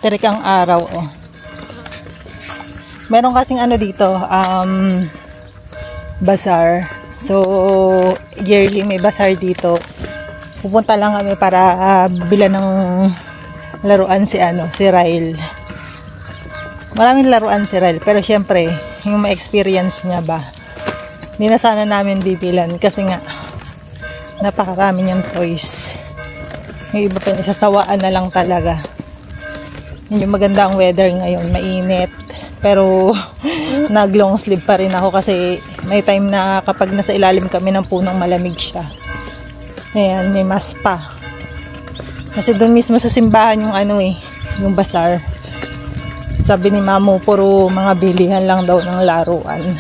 Terik ang araw, oh. Meron kasing ano dito, bazaar. So, yearly may bazaar dito. Pupunta lang kami para bilan ng laruan si Ryle. Maraming laruan si Ryle, pero syempre, yung ma-experience niya ba, hindi na sana namin bibilan kasi nga napakarami niyang toys. Yung iba pa, sasawaan na lang talaga. Yung maganda ang weather ngayon, mainit, pero nag long sleeve pa rin ako kasi may time na kapag nasa ilalim kami ng punong malamig siya. Ayan, may mask pa. Kasi doon mismo sa simbahan yung yung bazaar. Sabi ni Mamo, puro mga bilihan lang daw ng laruan.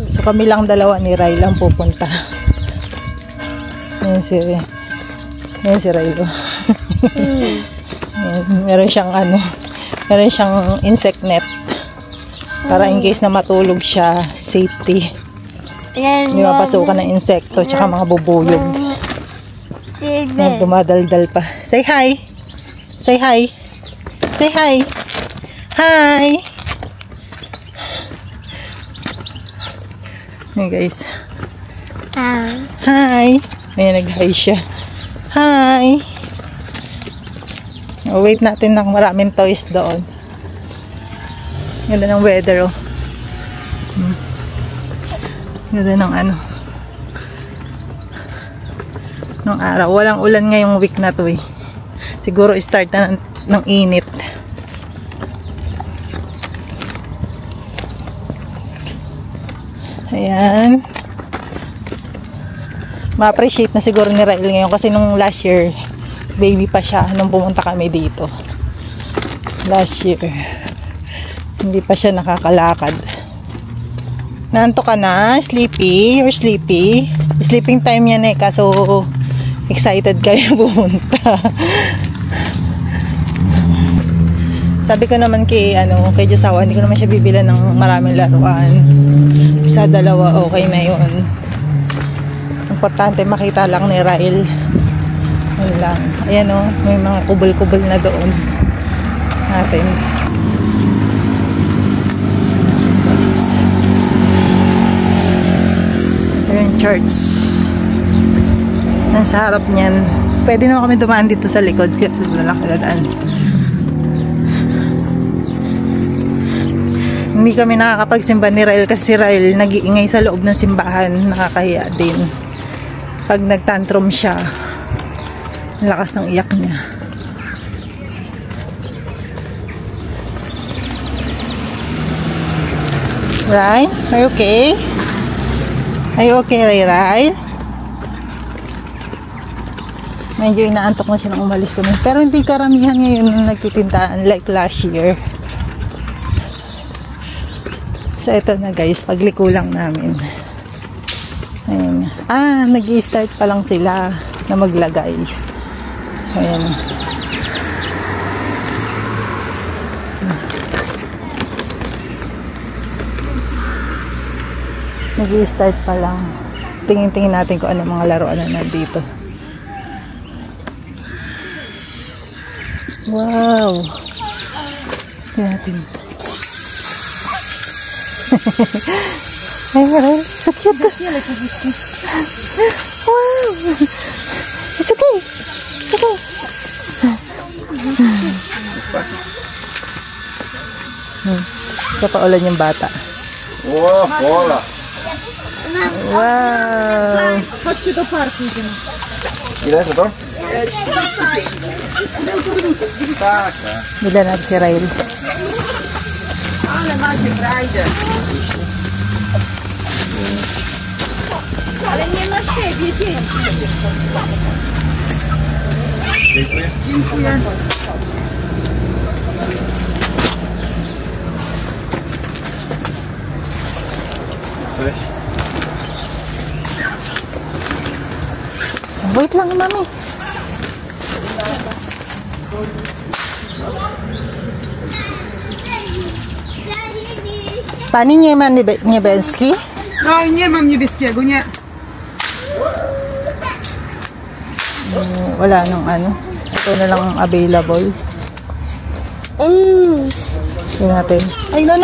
So kami lang dalawa ni Ryle lang pupunta. Ayan si Ryle. Meron siyang meron siyang insect net. Para in case na matulog siya, safety. Hindi mapasukan ng insekto tsaka mga bubuyog. Dumadaldal pa. Say hi. Say hi. Say hi. Hi. Hey guys. Hi. May nag-hi siya. Hi. Wait natin ng maraming toys doon. Ganda ng weather, oh. Ganda ng ng araw. Walang ulan ngayong week na to, eh. Siguro start na ng init. Ayan. Ma-appreciate na siguro ni Ryle ngayon kasi nung last year, baby pa siya nung pumunta kami dito. Last year. Hindi pa siya nakakalakad. Nanto ka na? Sleepy? You're sleepy? Sleeping time yan, eh. Kaso excited kayo pumunta. Sabi ko naman kay Josawa, hindi ko naman siya bibilan ng maraming laruan. Isa, dalawa, okay na yun. Importante makita lang ni Ryle. Yun lang. Ayan, oh, may mga kubol-kubol na doon natin. Yung church nasa harap niyan. Pwede naman kami dumaan dito sa likod kasi malaki na daan. Hindi kami nakakapagsimba ni Ryle kasi si Ryle nag-iingay sa loob ng simbahan. Nakakahiya din pag nagtantrum siya. Ang lakas ng iyak niya. Ryle, are you okay? Are you okay, Ryle? Medyo inaantok na silang umalis kami. Pero hindi karamihan ngayon nagtitintaan like last year. So, ito na guys. Pagliko lang namin. Ayan. Nag-i-start pa lang sila na maglagay. So, ayan. Nag-i-start pa lang. Tingin-tingin natin kung ano mga laruan na nandito. Wow! Tingnan natin. Ay, so cute. Wow! It's okay. It's okay. Kapaulan yung bata. Wow! Bola! Wow! Chodźcie do parku, idziemy. Ile jest to? Tak. Bila natin si Ryle. Ale macie frajdę. Ale nie na siebie, dzieci. Dziękuję. Dziękuję. Cześć. Wait lang, mami. Pani nie ma niebieski? No nie mam niebieskiego, nie. Wala nung ano. Ito na lang available. Tingnan natin. Ay, no.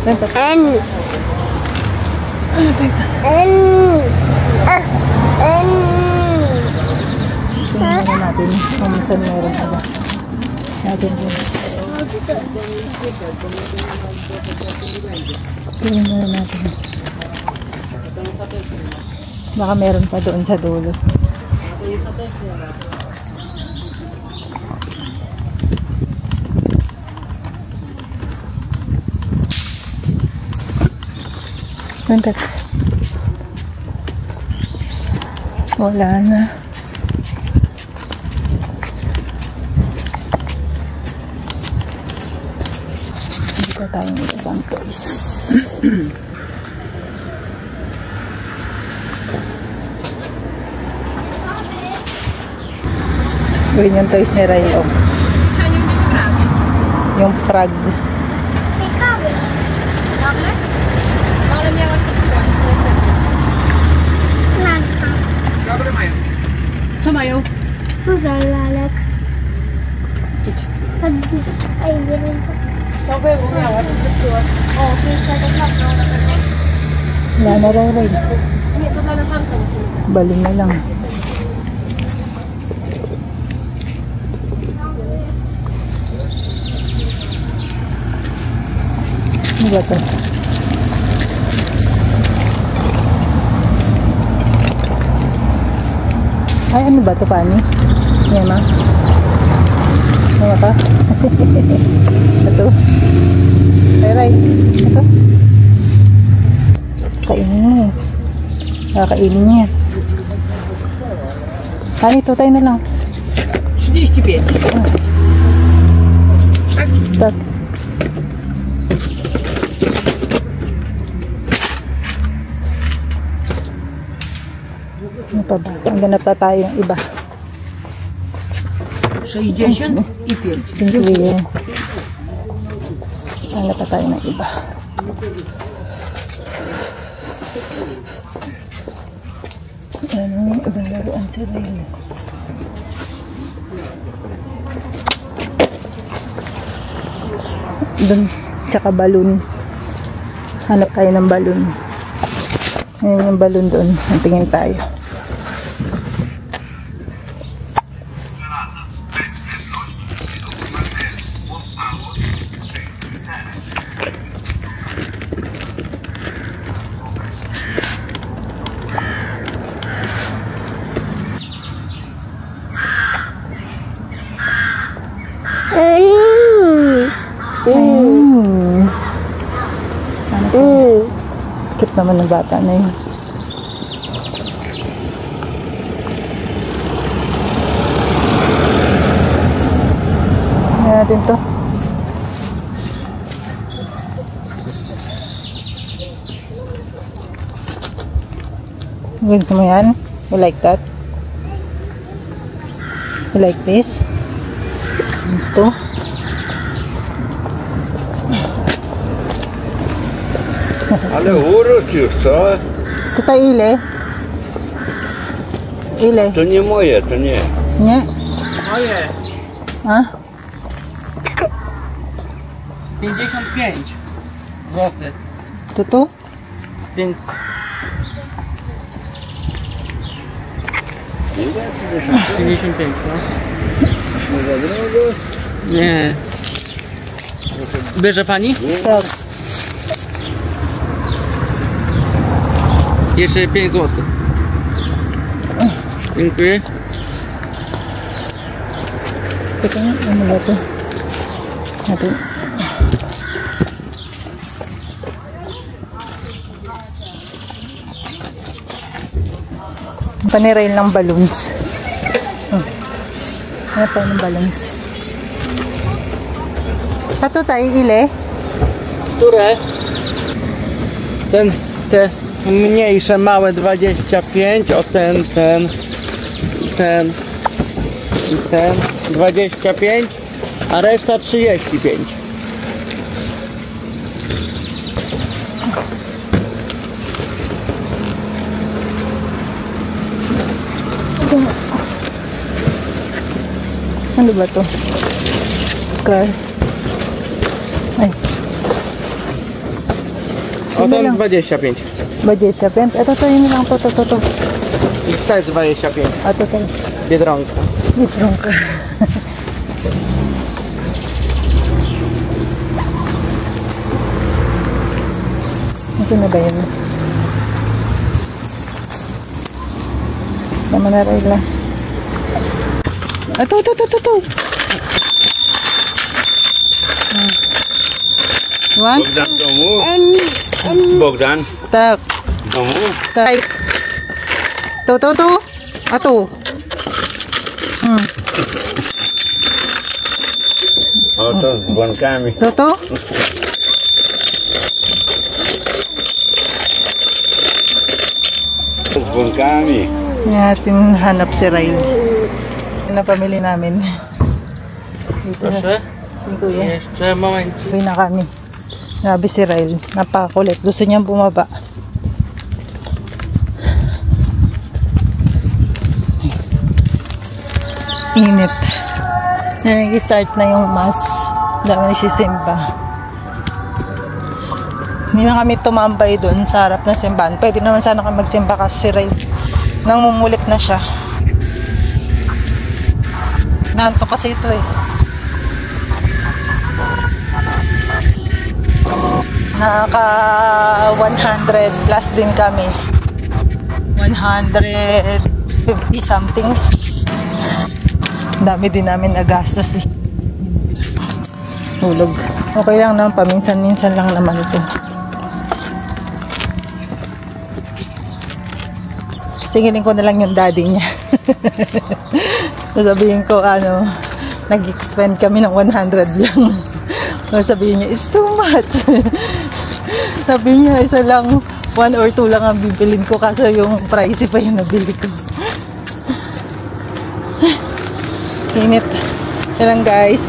Teka. Tingnan natin kung saan meron pa ba. Natin guys. Tingnan natin. Baka meron pa doon sa dulo. Mentat. Wala na. Dito tayo ng isang toys. Yun yung toys ni Rayo. Yung frog. Ale miałaś podsyłać następnie. Dobre mają. Co mają? Dużo lalek. Ej, nie wiem. To było, miałaś, podsyłaś. O, więc to naprawdę na pewno. Wala na Ray. Nie, to dla Natalka musimy. Balon na lang. Ano ba ito? Ay, ano ba ito, Pani? Nema? Nema pa? Ito. Ay, ito. Kainin mo eh. Kakainin niya. Pani, tutay na lang. 35. Tak. Ano pa ba? Ang ganap na tayong iba. 65. Sige. Hanap pa tayo ng iba. Ano yung ibang laruan si Ray? Doon, tsaka balon. Hanap tayo ng balon. Ngayon yung balon doon. Ang tingin tayo. Cute naman ng bata na yun. Ayan natin to. Gusto mo yan? You like that? You like this? Ito. Ale urósł już, co? Tutaj ile? Ile? To nie moje, to nie. Nie? Moje. A? 55 zł. To tu? 5. Ile? 55, no. Nie za drogo? Nie. Bierze pani? Tak. Jeszcze 5 zł. Dziękuję. Teka nga, ano ba ito? Natin. Panirail ng balloons. Ano pa ng balloons? Tato tayo, ile? Które? Te mniejsze, małe 25, o ten 25, a reszta 35. Ano ba to? cry. Ay. O Yun to lang. 25. 25. Ito to, yun lang. To. I też 25. Ito to. Biedronka. Litrong ka. Ito na ba yun? Tama na rin lang. Ito. One. Bogdan domu. Bogdan Tak. domu. Tak. To. Ato. Oto z dzwonkami. To. Z dzwonkami. Natin hanap si Ryle. Yan ang pamili namin. Dito na. Proszę. Si Kuya. Jeszcze moment. Uwi na kami. Grabe si Ryle. Napakakulit. Gusto niyang bumaba. Init. Nag-start na yung mass. Dami nagsisimba. Hindi na kami tumambay doon sa harap ng simbahan. Pwede naman sana kami magsimba kasi si Ryle namumulit na siya. Nanto kasi ito eh. Nakaka 100 plus din kami. 150 something. Dami din namin nagastos eh. Hulog. Okay lang naman, paminsan-minsan lang naman ito. Singilin ko na lang yung daddy niya. Sasabihin ko, nag-expend kami ng 100 lang. Sabihin niya, it's too much. Sabi niya, isa lang, 1 or 2 lang ang bibilin ko kasi yung pricey pa yung nabili ko. Init. Yan lang guys.